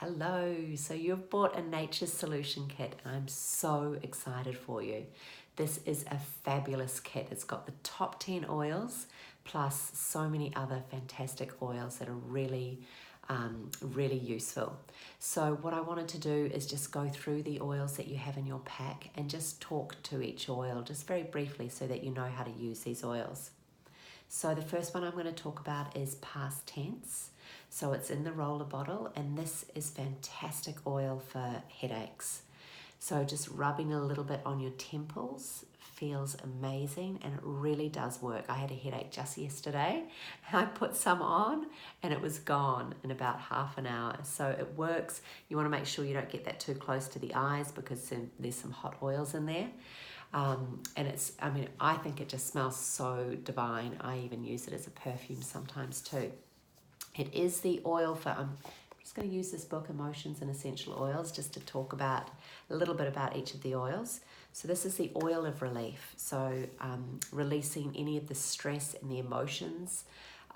Hello, so you've bought a Nature's Solution kit and I'm so excited for you. This is a fabulous kit. It's got the top 10 oils plus so many other fantastic oils that are really useful. So what I wanted to do is just go through the oils that you have in your pack and just talk to each oil just very briefly so that you know how to use these oils. So the first one I'm going to talk about is past tense. So it's in the roller bottle, and this is fantastic oil for headaches. So just rubbing a little bit on your temples feels amazing, and it really does work. I had a headache just yesterday. I put some on and it was gone in about half an hour. So it works. You want to make sure you don't get that too close to the eyes because there's some hot oils in there. And I think it just smells so divine. I even use it as a perfume sometimes too. It is the oil for, I'm just going to use this book, Emotions and Essential Oils, just to talk about a little bit about each of the oils. So this is the oil of relief. So releasing any of the stress and the emotions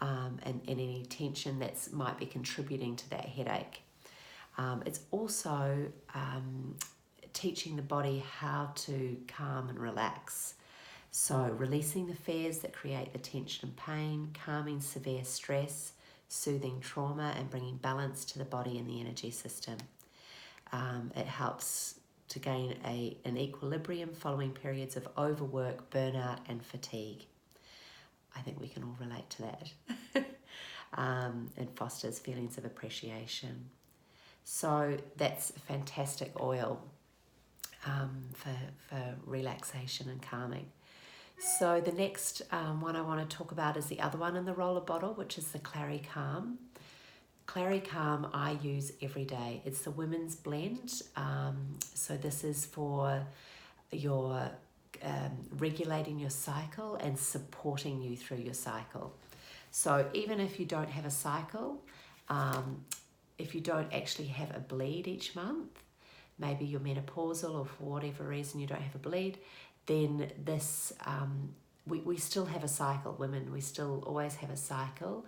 and any tension that might be contributing to that headache. It's also teaching the body how to calm and relax. So releasing the fears that create the tension and pain, calming severe stress, soothing trauma, and bringing balance to the body and the energy system. It helps to gain an equilibrium following periods of overwork, burnout, and fatigue. I think we can all relate to that. It fosters feelings of appreciation. So that's a fantastic oil for relaxation and calming. So the next one I want to talk about is the other one in the roller bottle, which is the Clary Calm. Clary Calm I use every day. It's the women's blend. So this is for your regulating your cycle and supporting you through your cycle. So even if you don't have a cycle, if you don't actually have a bleed each month, maybe you're menopausal or for whatever reason you don't have a bleed, then this, we still have a cycle, women, we still always have a cycle,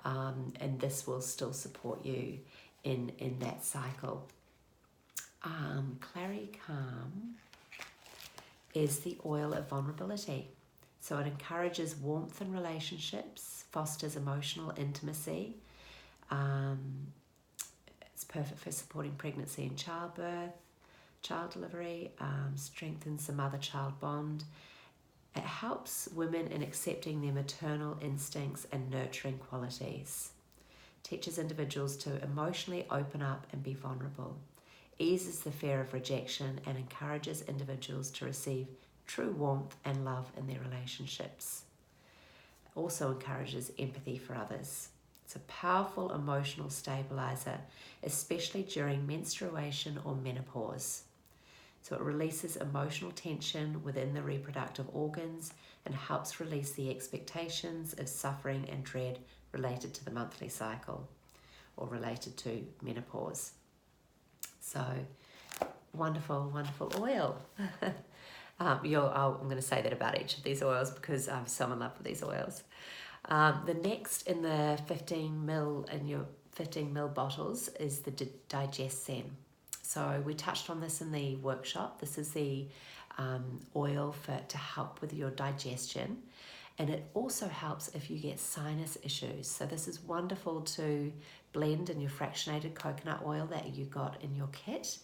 and this will still support you in that cycle. Clary Calm is the oil of vulnerability. So it encourages warmth in relationships, fosters emotional intimacy. It's perfect for supporting pregnancy and childbirth, child delivery, strengthens the mother-child bond. It helps women in accepting their maternal instincts and nurturing qualities. Teaches individuals to emotionally open up and be vulnerable. Eases the fear of rejection and encourages individuals to receive true warmth and love in their relationships. Also encourages empathy for others. It's a powerful emotional stabilizer, especially during menstruation or menopause. So it releases emotional tension within the reproductive organs and helps release the expectations of suffering and dread related to the monthly cycle or related to menopause. So wonderful, wonderful oil. I'm going to say that about each of these oils because I'm so in love with these oils. The next in the 15 ml bottles is the Digest-Zen. So we touched on this in the workshop. This is the oil to help with your digestion, and it also helps if you get sinus issues. So this is wonderful to blend in your fractionated coconut oil that you got in your kit.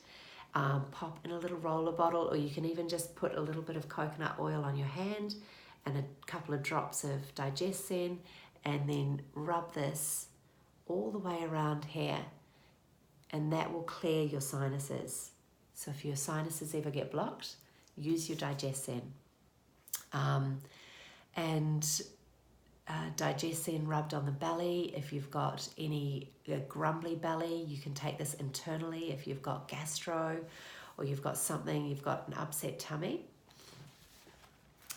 Pop in a little roller bottle, or you can even just put a little bit of coconut oil on your hand and a couple of drops of Digest-Zen, and then rub this all the way around here, and that will clear your sinuses. So if your sinuses ever get blocked, use your Digest-Zen. Digest-Zen rubbed on the belly. If you've got any grumbly belly, you can take this internally. If you've got gastro or you've got an upset tummy.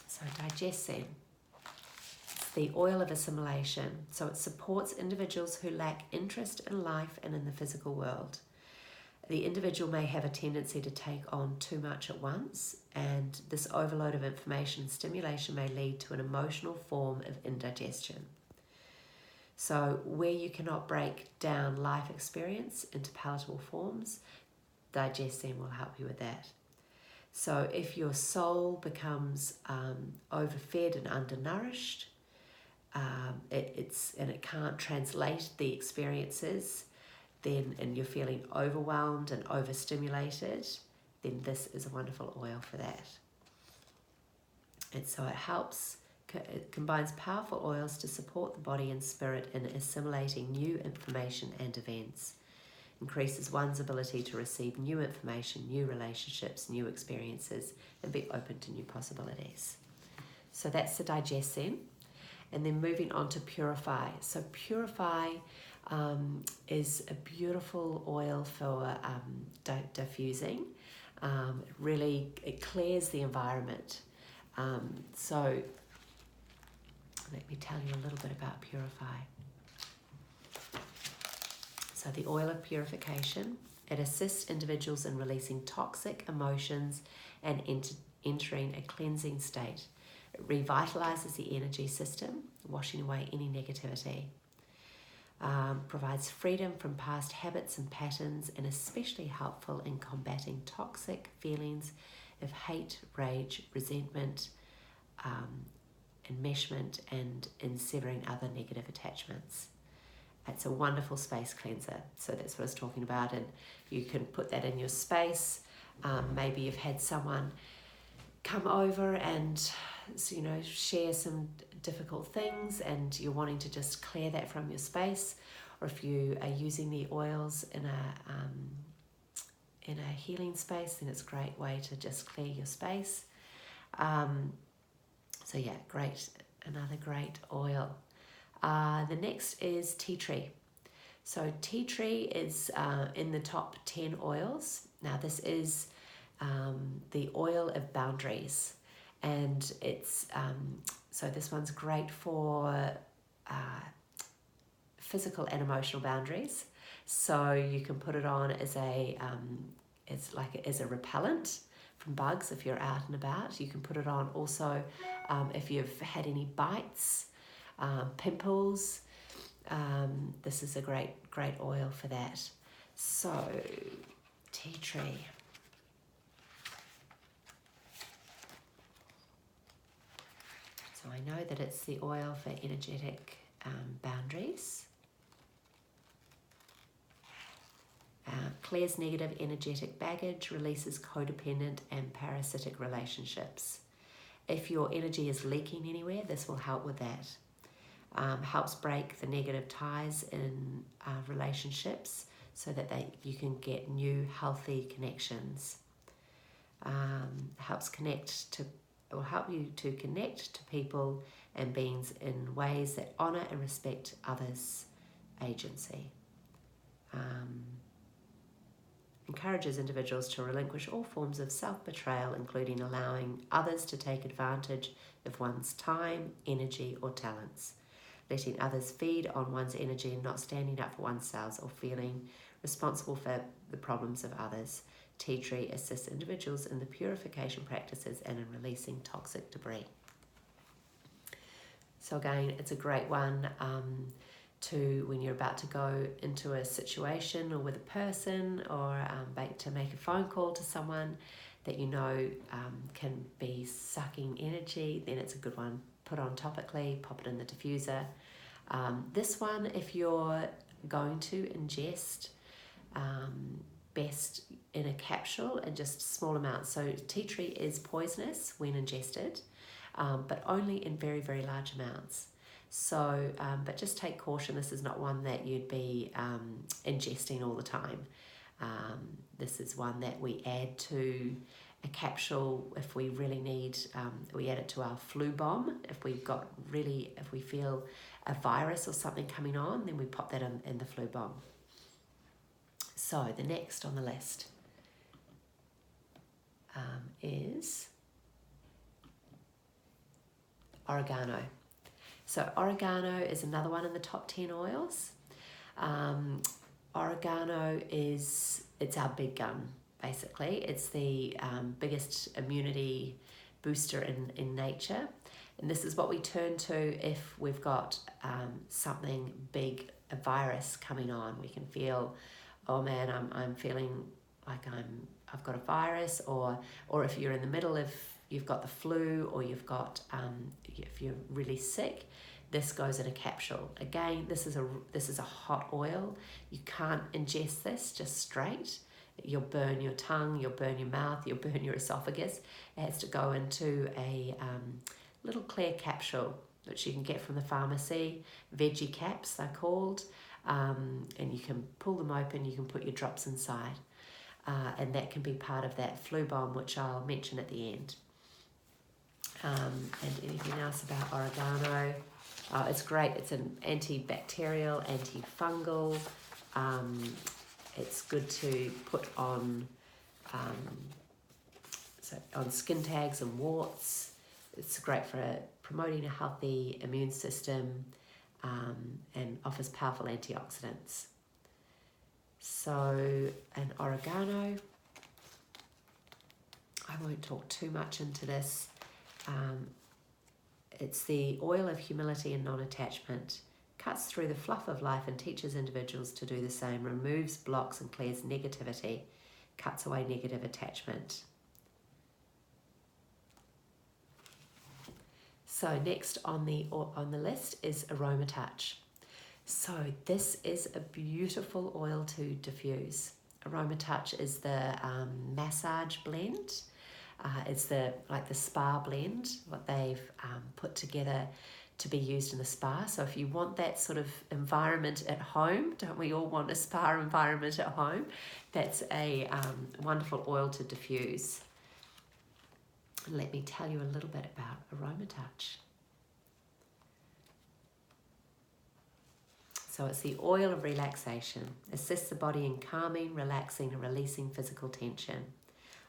So Digest-Zen, it's the oil of assimilation. So it supports individuals who lack interest in life and in the physical world. The individual may have a tendency to take on too much at once, and this overload of information and stimulation may lead to an emotional form of indigestion. So where you cannot break down life experience into palatable forms, DigestZen will help you with that. So if your soul becomes overfed and undernourished, it can't translate the experiences, then and you're feeling overwhelmed and overstimulated, then this is a wonderful oil for that. And so it combines powerful oils to support the body and spirit in assimilating new information and events, increases one's ability to receive new information, new relationships, new experiences, and be open to new possibilities. So that's the DigestZen. And then moving on to Purify. So Purify is a beautiful oil for diffusing. It clears the environment. So let me tell you a little bit about Purify. So the oil of purification, it assists individuals in releasing toxic emotions and entering a cleansing state. It revitalizes the energy system, washing away any negativity. Provides freedom from past habits and patterns, and especially helpful in combating toxic feelings of hate, rage, resentment, enmeshment, and in severing other negative attachments. It's a wonderful space cleanser. So that's what I was talking about, and you can put that in your space. Maybe you've had someone come over and share some difficult things, and you're wanting to just clear that from your space, or if you are using the oils in a healing space, then it's a great way to just clear your space. So yeah, another great oil. The next is tea tree. So tea tree is in the top 10 oils. Now this is the oil of boundaries, and it's so this one's great for physical and emotional boundaries. So you can put it on as a repellent from bugs if you're out and about. You can put it on also if you've had any bites, pimples. This is a great oil for that. So tea tree. So I know that it's the oil for energetic boundaries. Clears negative energetic baggage, releases codependent and parasitic relationships. If your energy is leaking anywhere, this will help with that. Helps break the negative ties in relationships so that you can get new healthy connections. Will help you to connect to people and beings in ways that honour and respect others' agency. Encourages individuals to relinquish all forms of self-betrayal, including allowing others to take advantage of one's time, energy, or talents, letting others feed on one's energy and not standing up for oneself or feeling responsible for the problems of others. Tea tree assists individuals in the purification practices and in releasing toxic debris. So again, it's a great one to when you're about to go into a situation or with a person, or to make a phone call to someone that you know can be sucking energy, then it's a good one. Put on topically, pop it in the diffuser. This one, if you're going to ingest, best in a capsule and just small amounts. So tea tree is poisonous when ingested, but only in very, very large amounts. So, but just take caution. This is not one that you'd be ingesting all the time. This is one that we add to a capsule if we really need. We add it to our flu bomb. If we feel a virus or something coming on, then we pop that in the flu bomb. So the next on the list is oregano. So oregano is another one in the top 10 oils. Oregano it's our big gun, basically. It's the biggest immunity booster in nature. And this is what we turn to if we've got something big, a virus coming on. We can feel, oh man, I'm feeling like I've got a virus, or if you're in the middle of, you've got the flu, or you've got if you're really sick, this goes in a capsule. Again, this is a hot oil. You can't ingest this just straight. You'll burn your tongue, you'll burn your mouth, you'll burn your esophagus. It has to go into a little clear capsule, which you can get from the pharmacy. Veggie caps, they're called. And you can pull them open, you can put your drops inside. And that can be part of that flu bomb, which I'll mention at the end. And anything else about oregano? It's great. It's an antibacterial, antifungal. It's good to put on on skin tags and warts. It's great for promoting a healthy immune system and offers powerful antioxidants. So, an oregano, I won't talk too much into this. It's the oil of humility and non-attachment. Cuts through the fluff of life and teaches individuals to do the same. Removes, blocks and clears negativity. Cuts away negative attachment. So next on the list is Aromatouch. So this is a beautiful oil to diffuse. Aromatouch is the massage blend. It's the spa blend, what they've put together to be used in the spa. So if you want that sort of environment at home, don't we all want a spa environment at home? That's a wonderful oil to diffuse. Let me tell you a little bit about Aromatouch. So it's the oil of relaxation. Assists the body in calming, relaxing and releasing physical tension.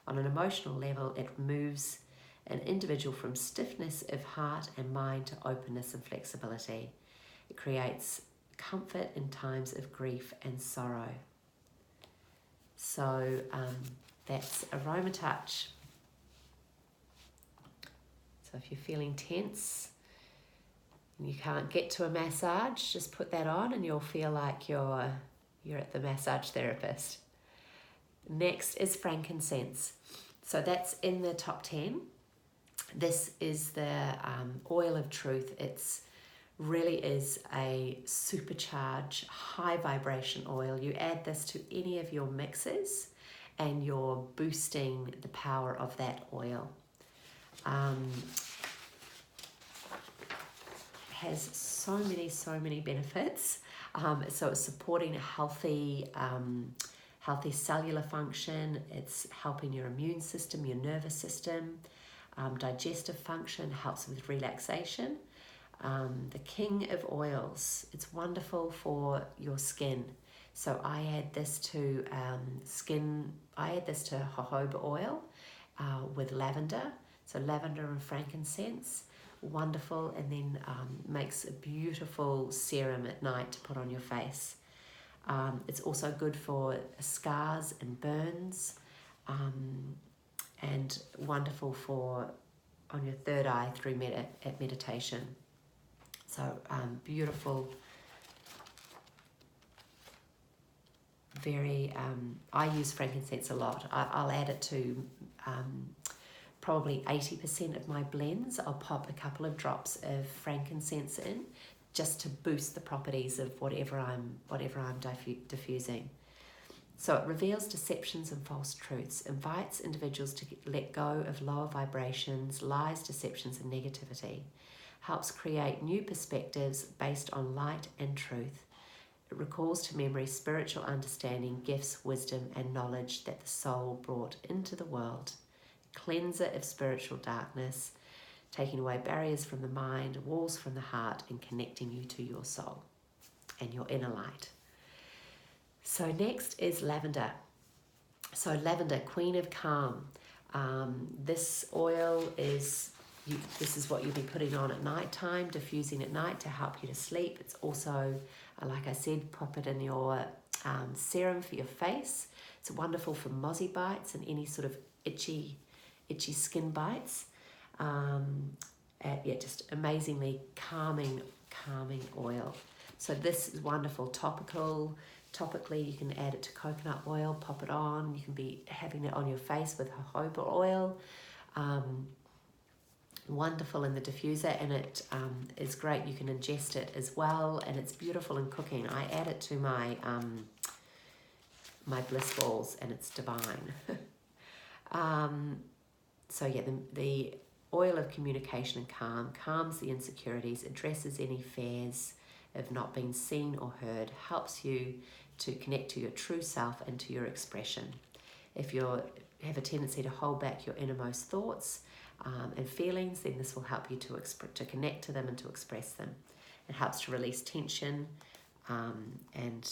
On an emotional level, it moves an individual from stiffness of heart and mind to openness and flexibility. It creates comfort in times of grief and sorrow. So that's Aromatouch. So if you're feeling tense and you can't get to a massage, just put that on and you'll feel like you're at the massage therapist. Next is frankincense. So that's in the top 10. This is the oil of truth. It's really is a supercharged high vibration oil. You add this to any of your mixes and you're boosting the power of that oil. Has so many benefits. So it's supporting a healthy cellular function. It's helping your immune system, your nervous system, digestive function, helps with relaxation. The king of oils. It's wonderful for your skin. So I add this to jojoba oil with lavender. So lavender and frankincense, wonderful, and then makes a beautiful serum at night to put on your face. It's also good for scars and burns, and wonderful for on your third eye through meditation. So beautiful, very, I use frankincense a lot. I'll add it to probably 80% of my blends. I'll pop a couple of drops of frankincense in just to boost the properties of whatever I'm diffusing. So it reveals deceptions and false truths, invites individuals to let go of lower vibrations, lies, deceptions and negativity, helps create new perspectives based on light and truth. It recalls to memory spiritual understanding, gifts, wisdom and knowledge that the soul brought into the world. Cleanser of spiritual darkness, taking away barriers from the mind, walls from the heart, and connecting you to your soul and your inner light. So next is lavender. So lavender, Queen of Calm. This oil is, this is what you'll be putting on at night time, diffusing at night to help you to sleep. It's also, like I said, pop it in your serum for your face. It's wonderful for mozzie bites and any sort of itchy skin bites. Yeah, just amazingly calming oil. So this is wonderful topical. Topically, you can add it to coconut oil, pop it on. You can be having it on your face with jojoba oil. Wonderful in the diffuser, and it is great. You can ingest it as well, and it's beautiful in cooking. I add it to my my bliss balls, and it's divine. So yeah, the oil of communication and calm calms the insecurities, addresses any fears of not being seen or heard, helps you to connect to your true self and to your expression. If you have a tendency to hold back your innermost thoughts and feelings, then this will help you to connect to them and to express them. It helps to release tension and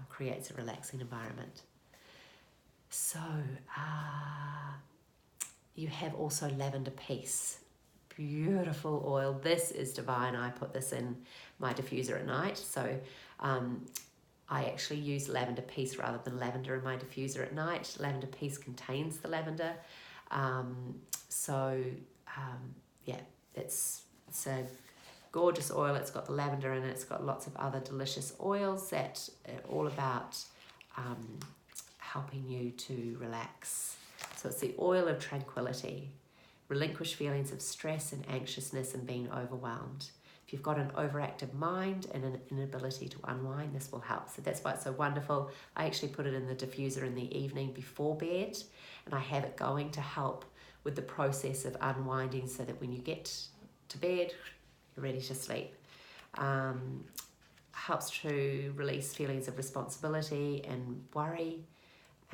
creates a relaxing environment. So you have also lavender peace. Beautiful oil. This is divine. I put this in my diffuser at night. So I actually use lavender peace rather than lavender in my diffuser at night. Lavender peace contains the lavender. Yeah, it's a gorgeous oil. It's got the lavender in it. It's got lots of other delicious oils that are all about helping you to relax. So it's the oil of tranquility. Relinquish feelings of stress and anxiousness and being overwhelmed. If you've got an overactive mind and an inability to unwind, this will help. So that's why it's so wonderful. I actually put it in the diffuser in the evening before bed, and I have it going to help with the process of unwinding so that when you get to bed, you're ready to sleep. Helps to release feelings of responsibility and worry,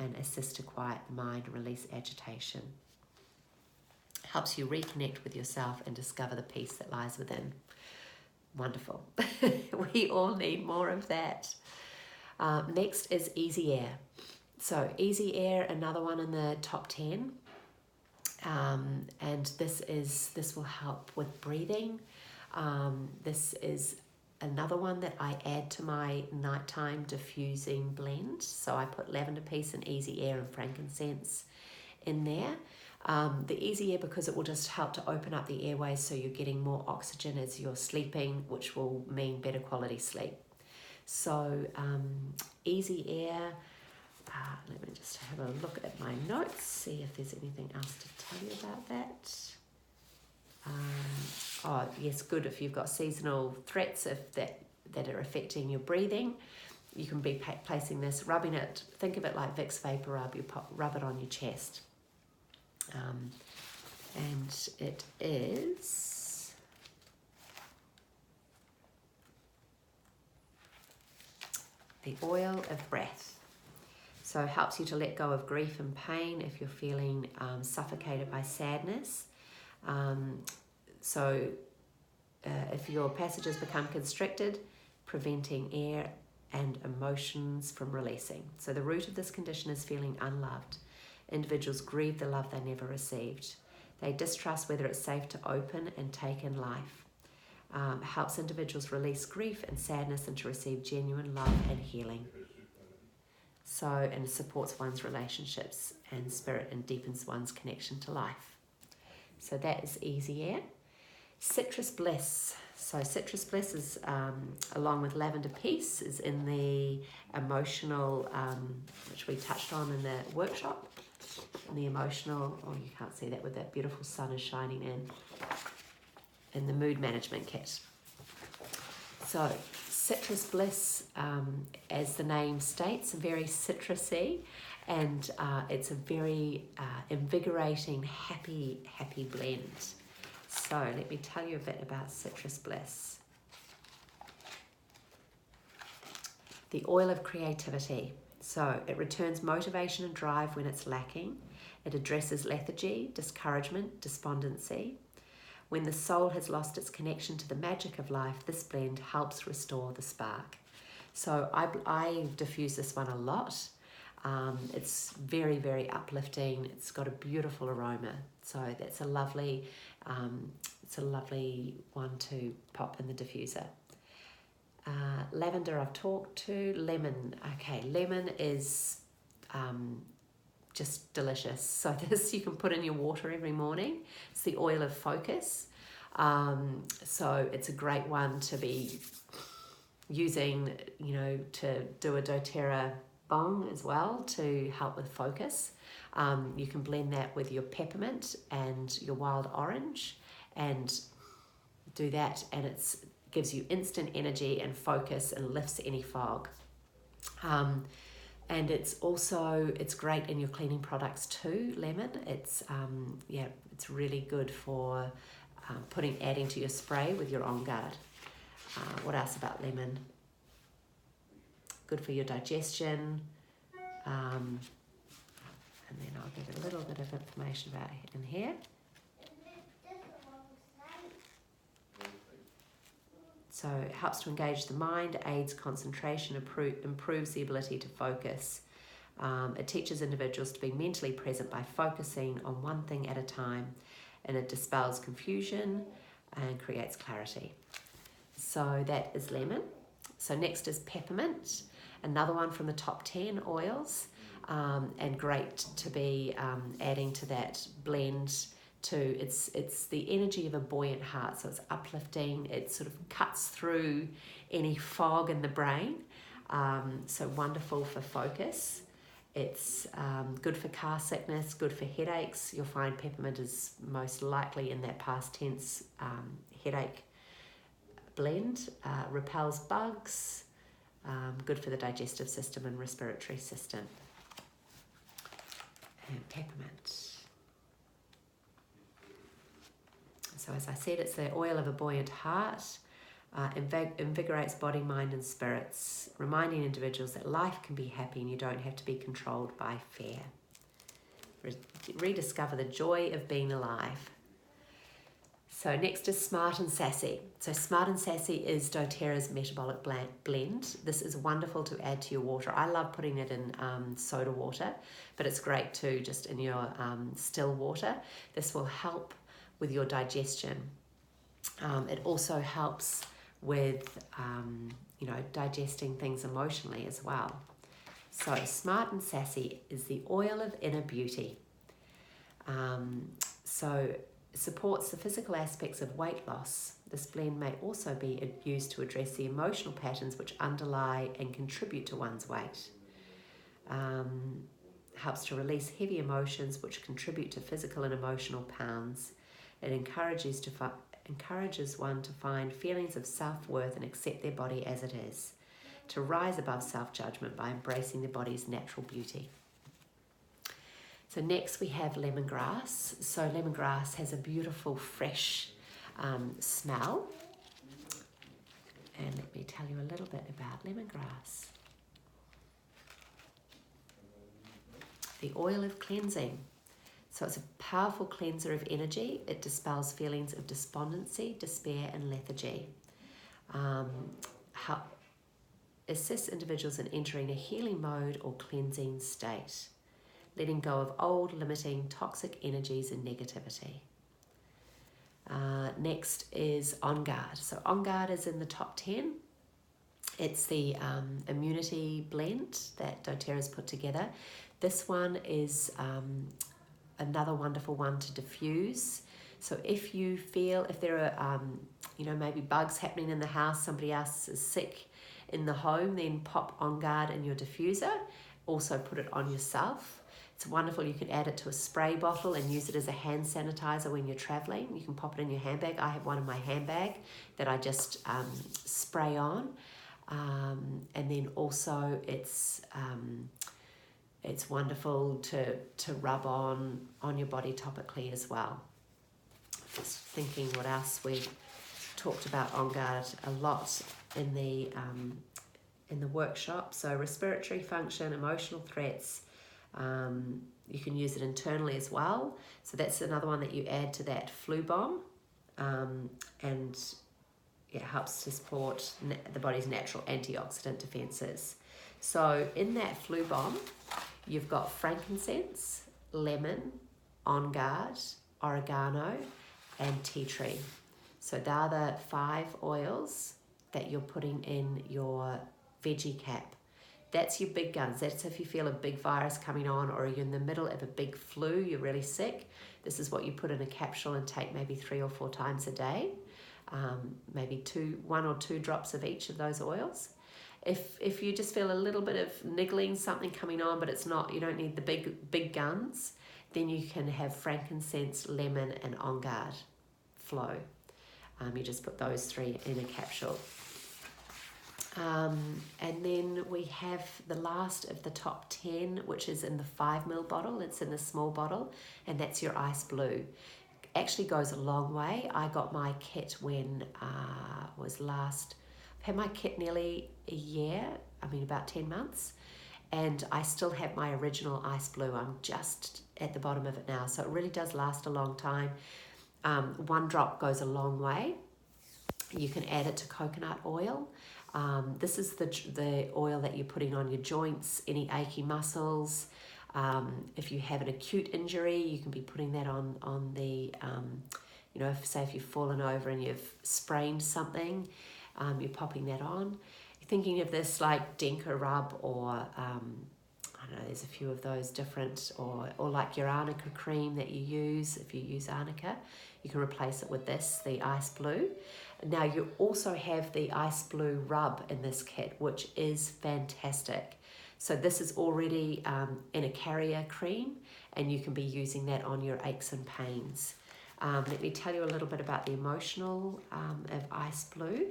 and assist to quiet the mind and release agitation. Helps you reconnect with yourself and discover the peace that lies within. Wonderful. We all need more of that. Next is Easy Air. So Easy Air, another one in the top 10. And this will help with breathing. This is another one that I add to my nighttime diffusing blend. So I put lavender peace and Easy Air and frankincense in there. The Easy Air, because it will just help to open up the airways so you're getting more oxygen as you're sleeping, which will mean better quality sleep. So Easy Air, let me just have a look at my notes, see if there's anything else to tell you about that. Oh yes, good if you've got seasonal threats that are affecting your breathing. You can be placing this, rubbing it, think of it like Vicks Vapor Rub, you rub it on your chest. And it is the oil of breath. So it helps you to let go of grief and pain if you're feeling suffocated by sadness. If your passages become constricted, preventing air and emotions from releasing. So the root of this condition is feeling unloved. Individuals grieve the love they never received. They distrust whether it's safe to open and take in life. Helps individuals release grief and sadness and to receive genuine love and healing. And supports one's relationships and spirit and deepens one's connection to life. So that is Easy Air. Citrus Bliss. So Citrus Bliss is, along with Lavender Peace, is in the emotional, which we touched on in the workshop. And the emotional, you can't see that with that beautiful sun is shining in the mood management kit. So Citrus Bliss, as the name states, very citrusy, and it's a very invigorating, happy blend. So let me tell you a bit about Citrus Bliss. The oil of creativity. So it returns motivation and drive when it's lacking. It addresses lethargy, discouragement, despondency. When the soul has lost its connection to the magic of life, this blend helps restore the spark. So I diffuse this one a lot. It's very, very uplifting. It's got a beautiful aroma. So that's a lovely one to pop in the diffuser. Lavender I've talked to. Lemon. Okay, lemon is just delicious. So this you can put in your water every morning. It's the oil of focus. So it's a great one to be using, to do a doTERRA bong as well to help with focus. You can blend that with your peppermint and your wild orange and do that, and it gives you instant energy and focus and lifts any fog. And it's great in your cleaning products too, lemon. It's really good for adding to your spray with your On Guard. What else about lemon? Good for your digestion. And then I'll give a little bit of information about it in here. So it helps to engage the mind, aids concentration, improves the ability to focus. It teaches individuals to be mentally present by focusing on one thing at a time, and it dispels confusion and creates clarity. So that is lemon. So next is peppermint, another one from the top 10 oils, and great to be adding to that blend too. It's the energy of a buoyant heart, so it's uplifting. It sort of cuts through any fog in the brain, so wonderful for focus. It's good for car sickness, good for headaches. You'll find peppermint is most likely in that past tense headache blend. Repels bugs, good for the digestive system and respiratory system. And peppermint. So as I said, it's the oil of a buoyant heart, invigorates body, mind and spirits, reminding individuals that life can be happy and you don't have to be controlled by fear. Rediscover the joy of being alive. So next is Smart and Sassy. So Smart and Sassy is doTERRA's metabolic blend. This is wonderful to add to your water. I love putting it in soda water, but it's great too just in your still water. This will help with your digestion. It also helps with digesting things emotionally as well. So Smart and Sassy is the oil of inner beauty. So it supports the physical aspects of weight loss. This blend may also be used to address the emotional patterns which underlie and contribute to one's weight. Helps to release heavy emotions which contribute to physical and emotional pounds. It encourages one to find feelings of self-worth and accept their body as it is, to rise above self-judgment by embracing their body's natural beauty. So next we have lemongrass. So lemongrass has a beautiful fresh smell. And let me tell you a little bit about lemongrass. The oil of cleansing. So it's a powerful cleanser of energy. It dispels feelings of despondency, despair, and lethargy. Assists individuals in entering a healing mode or cleansing state, letting go of old, limiting, toxic energies and negativity. Next is On Guard. So On Guard is in the top 10. It's the immunity blend that doTERRA's put together. This one is another wonderful one to diffuse. So if there are maybe bugs happening in the house, somebody else is sick in the home, then pop On Guard in your diffuser. Also put it on yourself. It's wonderful. You can add it to a spray bottle and use it as a hand sanitizer when you're traveling. You can pop it in your handbag. I have one in my handbag that I just spray on. And then also it's wonderful to rub on your body topically as well. Just thinking what else we talked about On Guard a lot in the workshop. So respiratory function, emotional threats. You can use it internally as well. So that's another one that you add to that flu bomb, and it helps to support the body's natural antioxidant defenses. So in that flu bomb, you've got frankincense, lemon, On Guard, oregano, and tea tree. So they're the 5 oils that you're putting in your veggie cap That's your big guns. That's if you feel a big virus coming on, or you're in the middle of a big flu, you're really sick. This is what you put in a capsule and take maybe 3 or 4 times a day. Maybe 1 or 2 drops of each of those oils. If you just feel a little bit of niggling, something coming on, but it's not, you don't need the big guns, then you can have frankincense, lemon, and On Guard Flow. You just put those 3 in a capsule. And then we have the last of the top 10, which is in the 5 ml bottle. It's in the small bottle, and that's your Ice Blue. Actually goes a long way. I got my kit when I've had my kit nearly a year, about 10 months, and I still have my original Ice Blue. I'm just at the bottom of it now, so it really does last a long time. 1 drop goes a long way. You can add it to coconut oil. This is the oil that you're putting on your joints, any achy muscles. If you have an acute injury, you can be putting that on the, if you've fallen over and you've sprained something, you're popping that on. You're thinking of this like Denka Rub, or there's a few of those different, or like your arnica cream that you use. If you use arnica, you can replace it with this, the Ice Blue. Now you also have the Ice Blue Rub in this kit, which is fantastic. So this is already in a carrier cream, and you can be using that on your aches and pains. Let me tell you a little bit about the emotional of Ice Blue.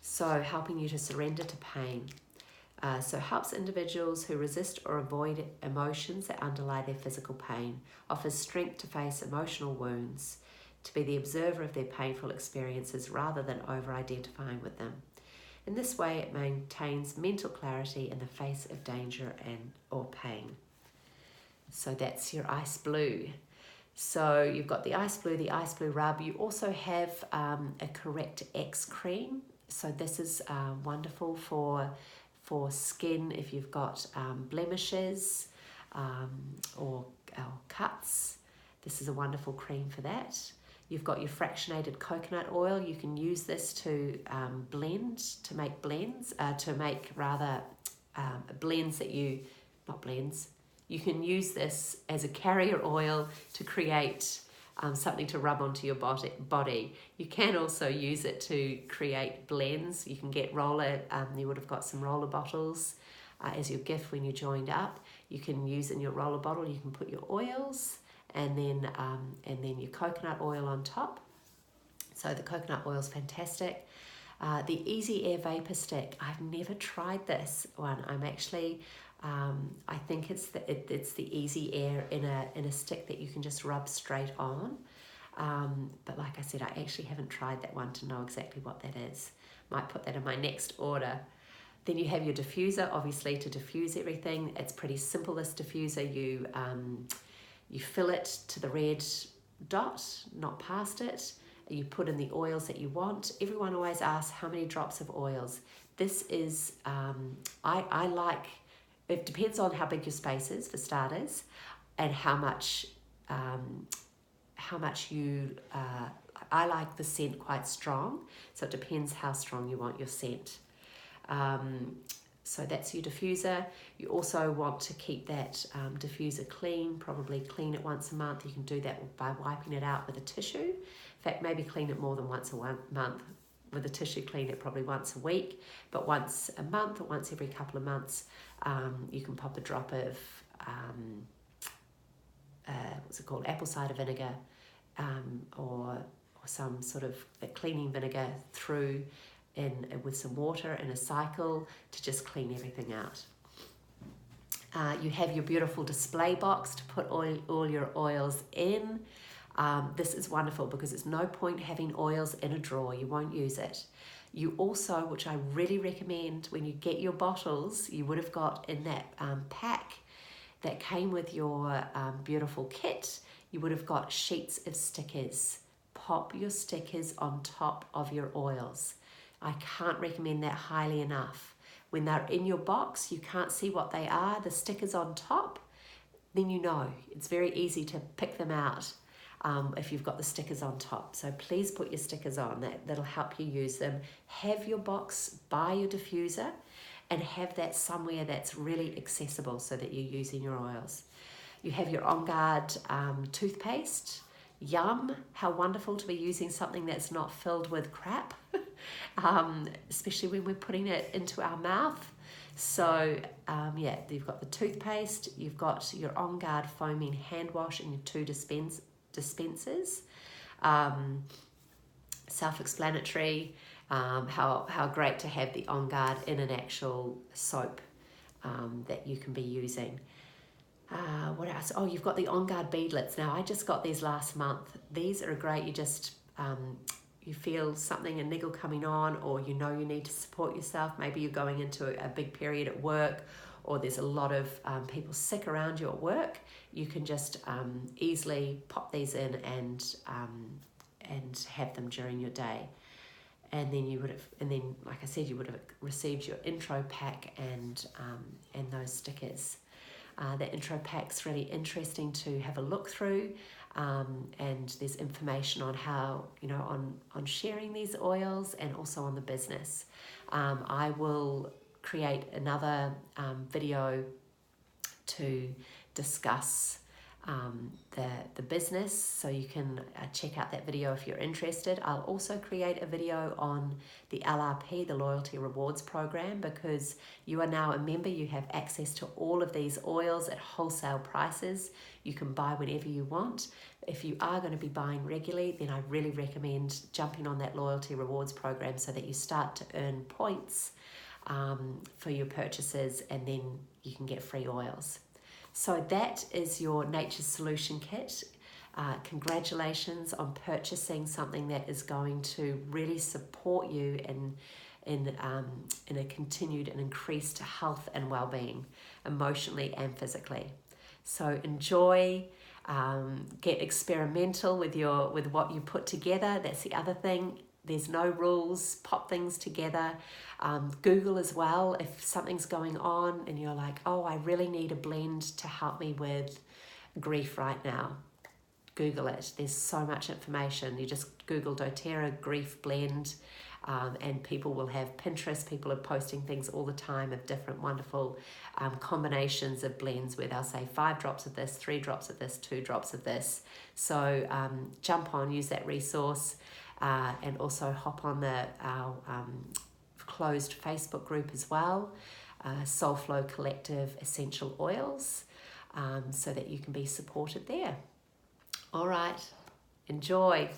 So helping you to surrender to pain. So helps individuals who resist or avoid emotions that underlie their physical pain, offers strength to face emotional wounds, to be the observer of their painful experiences rather than over-identifying with them. In this way, it maintains mental clarity in the face of danger or pain. So that's your Ice Blue. So you've got the Ice Blue Rub. You also have a Correct X cream. So this is wonderful for skin if you've got blemishes or cuts. This is a wonderful cream for that. You've got your fractionated coconut oil. You can use this to blends that you can use this as a carrier oil to create something to rub onto your body. You can also use it to create blends. You can get you would have got some roller bottles as your gift when you joined up. You can use in your roller bottle, you can put your oils and then your coconut oil on top. So the coconut oil is fantastic. The Easy Air Vapor Stick, I've never tried this one. I'm actually, I think it's the Easy Air in a stick that you can just rub straight on. But like I said, I actually haven't tried that one to know exactly what that is. Might put that in my next order. Then you have your diffuser, obviously, to diffuse everything. It's pretty simple, this diffuser. You fill it to the red dot, not past it. You put in the oils that you want. Everyone always asks how many drops of oils. This is, I like, it depends on how big your space is for starters, and how much I like the scent quite strong, so it depends how strong you want your scent. So that's your diffuser. You also want to keep that diffuser clean, probably clean it once a month. You can do that by wiping it out with a tissue. In fact, maybe clean it more than once a month. With a tissue, clean it probably once a week, but once a month or once every couple of months, you can pop a drop of, apple cider vinegar, or some sort of cleaning vinegar through with some water in a cycle to just clean everything out. You have your beautiful display box to put all your oils in. This is wonderful because there's no point having oils in a drawer. You won't use it. You also, which I really recommend, when you get your bottles, you would have got in that pack that came with your beautiful kit, you would have got sheets of stickers. Pop your stickers on top of your oils. I can't recommend that highly enough. When they're in your box, you can't see what they are, the stickers on top, then you know. It's very easy to pick them out. if you've got the stickers on top. So please put your stickers on, that'll help you use them. Have your box by your diffuser and have that somewhere that's really accessible so that you're using your oils. You have your On Guard toothpaste. Yum, how wonderful to be using something that's not filled with crap, especially when we're putting it into our mouth. So yeah, you've got the toothpaste, you've got your On Guard foaming hand wash and your 2 dispensers. Self-explanatory, how great to have the On Guard in an actual soap that you can be using. What else? Oh, you've got the On Guard beadlets. Now, I just got these last month. These are great. You just, you feel something, a niggle coming on, or you know you need to support yourself. Maybe you're going into a big period at work, or there's a lot of people sick around you at work. You can just easily pop these in and have them during your day. And then like I said, you would have received your intro pack and those stickers. The intro pack's really interesting to have a look through, and there's information on how, on sharing these oils and also on the business. I will create another video to discuss the business, so you can check out that video if you're interested. I'll also create a video on the LRP, the Loyalty Rewards Program, because you are now a member. You have access to all of these oils at wholesale prices. You can buy whenever you want. If you are going to be buying regularly, then I really recommend jumping on that Loyalty Rewards Program so that you start to earn points for your purchases, and then you can get free oils. So that is your Nature's Solution Kit. Congratulations on purchasing something that is going to really support you in a continued and increased health and well-being, emotionally and physically. So enjoy, get experimental with what you put together. That's the other thing. There's no rules. Pop things together. Google as well if something's going on and you're like, oh, I really need a blend to help me with grief right now. Google it. There's so much information. You just Google doTERRA grief blend, and people will have Pinterest. People are posting things all the time of different wonderful combinations of blends where they'll say 5 drops of this, 3 drops of this, 2 drops of this. So jump on, use that resource. And also hop on our closed Facebook group as well, Soulflow Collective Essential Oils, so that you can be supported there. All right, enjoy.